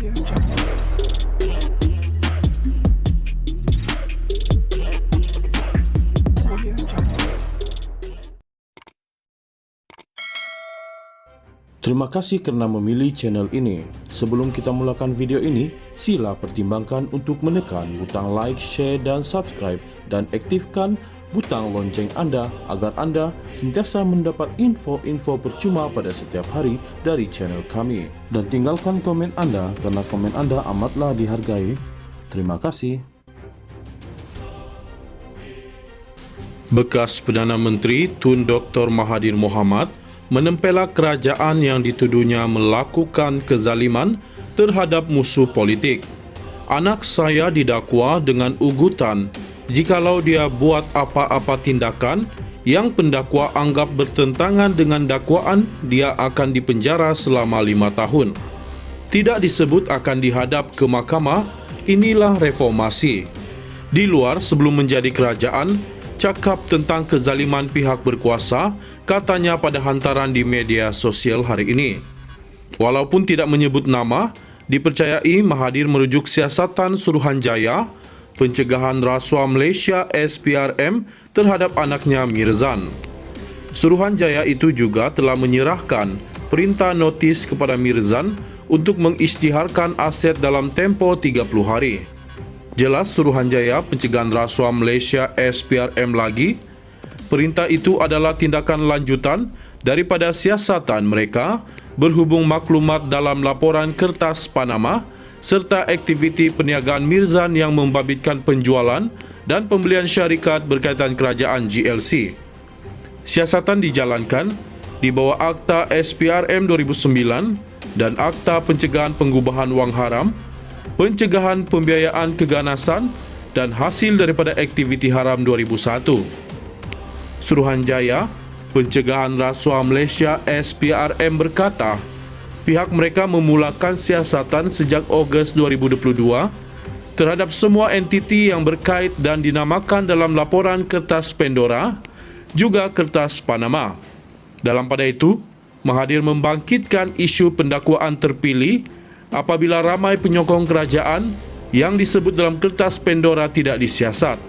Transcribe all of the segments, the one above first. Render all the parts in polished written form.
Terima kasih kerana memilih channel ini. Sebelum kita mulakan video ini, sila pertimbangkan untuk menekan butang like, share dan subscribe dan aktifkan butang lonceng anda agar anda sentiasa mendapat info-info percuma pada setiap hari dari channel kami. Dan tinggalkan komen anda kerana komen anda amatlah dihargai. Terima kasih. Bekas Perdana Menteri Tun Dr. Mahathir Mohamad menempelak kerajaan yang dituduhnya melakukan kezaliman terhadap musuh politik. Anak saya didakwa dengan ugutan jikalau dia buat apa-apa tindakan yang pendakwa anggap bertentangan dengan dakwaan, dia akan dipenjara selama 5 tahun. Tidak disebut akan dihadap ke mahkamah. Inilah reformasi. Di luar sebelum menjadi kerajaan, cakap tentang kezaliman pihak berkuasa, katanya pada hantaran di media sosial hari ini. Walaupun tidak menyebut nama, dipercayai Mahathir merujuk siasatan Suruhanjaya Pencegahan Rasuah Malaysia SPRM terhadap anaknya Mirzan. Suruhanjaya itu juga telah menyerahkan perintah notis kepada Mirzan untuk mengisytiharkan aset dalam tempoh 30 hari. Jelas Suruhanjaya Pencegahan Rasuah Malaysia SPRM lagi. Perintah itu adalah tindakan lanjutan daripada siasatan mereka berhubung maklumat dalam laporan kertas Panama serta aktiviti perniagaan Mirzan yang membabitkan penjualan dan pembelian syarikat berkaitan kerajaan GLC. Siasatan dijalankan di bawah Akta SPRM 2009 dan Akta Pencegahan Pengubahan Wang Haram, Pencegahan Pembiayaan Keganasan dan hasil daripada aktiviti haram 2001. Suruhanjaya Pencegahan Rasuah Malaysia SPRM berkata, pihak mereka memulakan siasatan sejak Ogos 2022 terhadap semua entiti yang berkait dan dinamakan dalam laporan kertas Pandora, juga kertas Panama. Dalam pada itu, Mahathir membangkitkan isu pendakwaan terpilih apabila ramai penyokong kerajaan yang disebut dalam kertas Pandora tidak disiasat.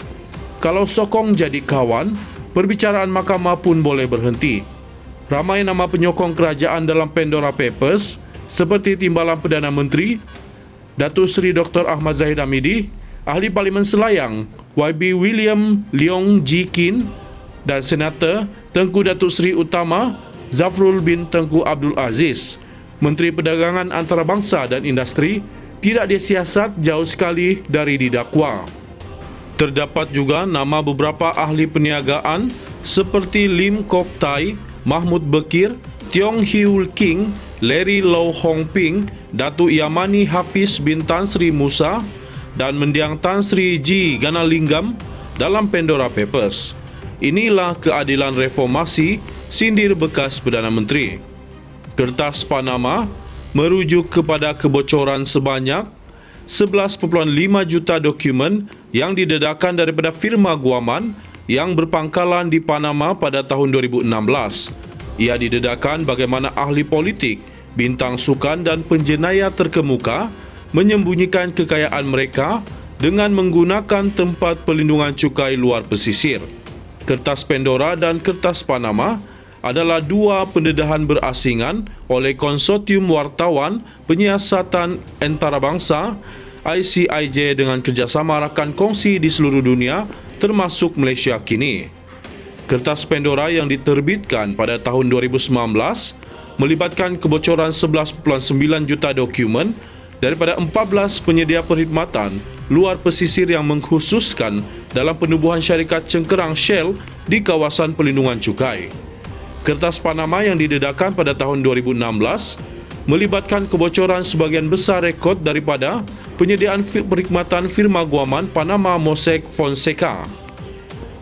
Kalau sokong jadi kawan, perbicaraan mahkamah pun boleh berhenti. Ramai nama penyokong kerajaan dalam Pandora Papers seperti Timbalan Perdana Menteri Datuk Seri Dr. Ahmad Zahid Hamidi, Ahli Parlimen Selayang YB William Leong Ji Kin dan Senator Tengku Datuk Seri Utama Zafrul bin Tengku Abdul Aziz. Menteri Perdagangan Antarabangsa dan Industri tidak disiasat, jauh sekali dari didakwa. Terdapat juga nama beberapa ahli perniagaan seperti Lim Kok Tai, Mahmud Bekir, Tiong Hiul King, Larry Lau Hong Ping, Datuk Yamani Hafiz bin Tan Sri Musa dan mendiang Tan Sri Ji Ganalinggam dalam Pandora Papers. Inilah keadilan reformasi, sindir bekas Perdana Menteri. Kertas Panama merujuk kepada kebocoran sebanyak 11.5 juta dokumen yang didedakan daripada firma guaman yang berpangkalan di Panama pada tahun 2016. Ia didedakan bagaimana ahli politik, bintang sukan dan penjenayah terkemuka menyembunyikan kekayaan mereka dengan menggunakan tempat pelindungan cukai luar pesisir. Kertas Pandora dan Kertas Panama adalah dua pendedahan berasingan oleh Konsortium Wartawan Penyiasatan Antarabangsa ICIJ dengan kerjasama rakan kongsi di seluruh dunia termasuk Malaysia kini. Kertas Pandora yang diterbitkan pada tahun 2019 melibatkan kebocoran 11.9 juta dokumen daripada 14 penyedia perkhidmatan luar pesisir yang mengkhususkan dalam penubuhan syarikat cengkerang Shell di kawasan pelindungan cukai. Kertas Panama yang didedakan pada tahun 2016 melibatkan kebocoran sebagian besar rekod daripada penyediaan perkhidmatan firma guaman Panama Mossack Fonseca.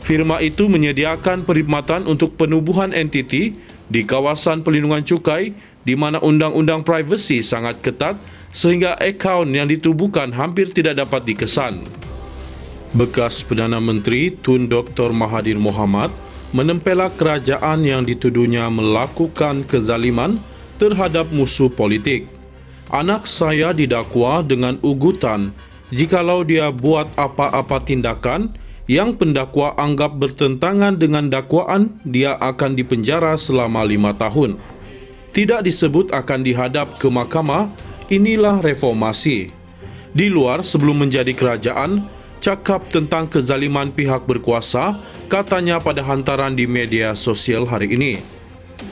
Firma itu menyediakan perkhidmatan untuk penubuhan entiti di kawasan pelindungan cukai di mana undang-undang privasi sangat ketat sehingga akaun yang ditubuhkan hampir tidak dapat dikesan. Bekas Perdana Menteri Tun Dr. Mahathir Mohamad menempelak kerajaan yang dituduhnya melakukan kezaliman terhadap musuh politik. Anak saya didakwa dengan ugutan jikalau dia buat apa-apa tindakan yang pendakwa anggap bertentangan dengan dakwaan, dia akan dipenjara selama 5 tahun. Tidak disebut akan dihadap ke mahkamah. Inilah reformasi. Di luar sebelum menjadi kerajaan, cakap tentang kezaliman pihak berkuasa, katanya pada hantaran di media sosial hari ini.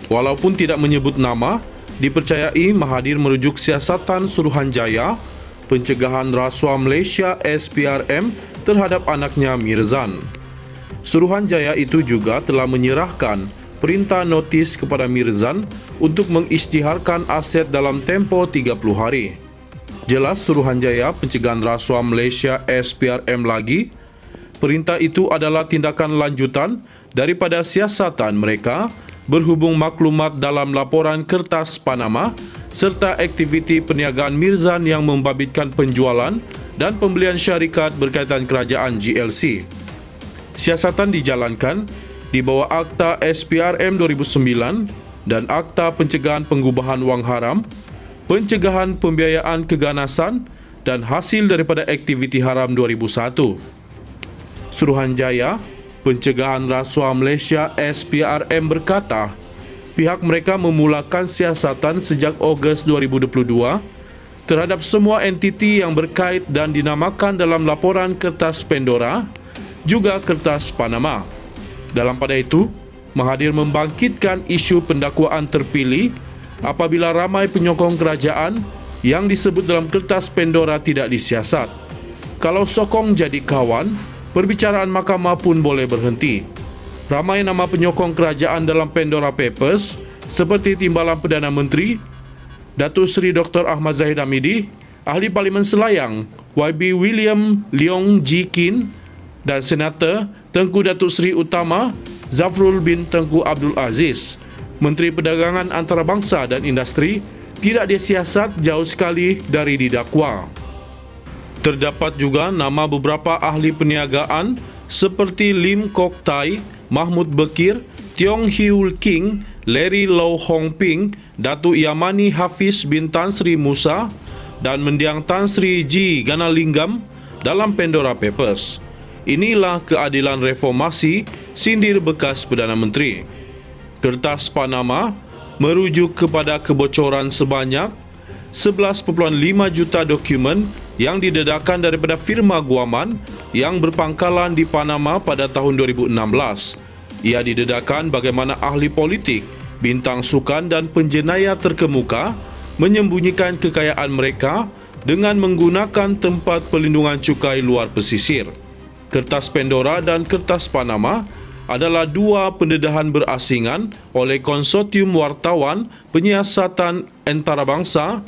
Walaupun tidak menyebut nama, dipercayai Mahathir merujuk siasatan Suruhanjaya Pencegahan Rasuah Malaysia SPRM terhadap anaknya Mirzan. Suruhanjaya itu juga telah menyerahkan perintah notis kepada Mirzan untuk mengisytiharkan aset dalam tempoh 30 hari. Jelas Suruhanjaya Pencegahan Rasuah Malaysia SPRM lagi, perintah itu adalah tindakan lanjutan daripada siasatan mereka berhubung maklumat dalam laporan kertas Panama serta aktiviti perniagaan Mirzan yang membabitkan penjualan dan pembelian syarikat berkaitan kerajaan GLC. Siasatan dijalankan di bawah Akta SPRM 2009 dan Akta Pencegahan Pengubahan Wang Haram, Pencegahan Pembiayaan Keganasan dan hasil daripada aktiviti haram 2001. Suruhanjaya Pencegahan Rasuah Malaysia SPRM berkata, pihak mereka memulakan siasatan sejak Ogos 2022 terhadap semua entiti yang berkait dan dinamakan dalam laporan kertas Pandora, juga kertas Panama. Dalam pada itu, Mahathir membangkitkan isu pendakwaan terpilih apabila ramai penyokong kerajaan yang disebut dalam kertas Pandora tidak disiasat. Kalau sokong jadi kawan, perbicaraan mahkamah pun boleh berhenti. Ramai nama penyokong kerajaan dalam Pandora Papers seperti Timbalan Perdana Menteri, Datuk Seri Dr. Ahmad Zahid Hamidi, Ahli Parlimen Selayang YB William Leong Ji Kin dan Senator Tengku Datuk Seri Utama Zafrul bin Tengku Abdul Aziz. Menteri Perdagangan Antarabangsa dan Industri tidak disiasat, jauh sekali dari didakwa. Terdapat juga nama beberapa ahli perniagaan seperti Lim Kok Tai, Mahmud Bekir, Tiong Hiul King, Larry Lau Hong Ping, Datuk Yamani Hafiz bin Tan Sri Musa dan mendiang Tan Sri Ji Ganalinggam dalam Pandora Papers. Inilah keadilan reformasi, sindir bekas Perdana Menteri. Kertas Panama merujuk kepada kebocoran sebanyak 11.5 juta dokumen yang didedahkan daripada firma guaman yang berpangkalan di Panama pada tahun 2016. Ia didedahkan bagaimana ahli politik, bintang sukan dan penjenayah terkemuka menyembunyikan kekayaan mereka dengan menggunakan tempat pelindungan cukai luar pesisir. Kertas Pandora dan Kertas Panama adalah dua pendedahan berasingan oleh Konsortium Wartawan Penyiasatan Antarabangsa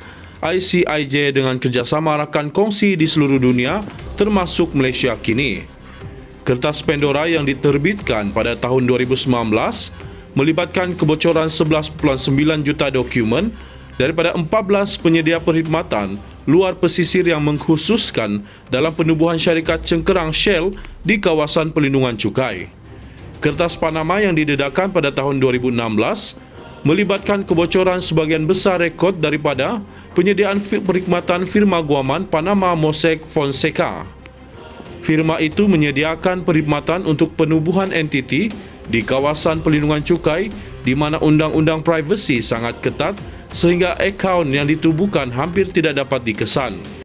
ICIJ dengan kerjasama rakan kongsi di seluruh dunia termasuk Malaysia kini. Kertas Pandora yang diterbitkan pada tahun 2019 melibatkan kebocoran 11.9 juta dokumen daripada 14 penyedia perkhidmatan luar pesisir yang mengkhususkan dalam penubuhan syarikat cengkerang Shell di kawasan pelindungan cukai. Kertas Panama yang didedahkan pada tahun 2016 melibatkan kebocoran sebagian besar rekod daripada penyediaan perkhidmatan firma guaman Panama Mossack Fonseca. Firma itu menyediakan perkhidmatan untuk penubuhan entiti di kawasan pelindungan cukai di mana undang-undang privasi sangat ketat sehingga akaun yang ditubuhkan hampir tidak dapat dikesan.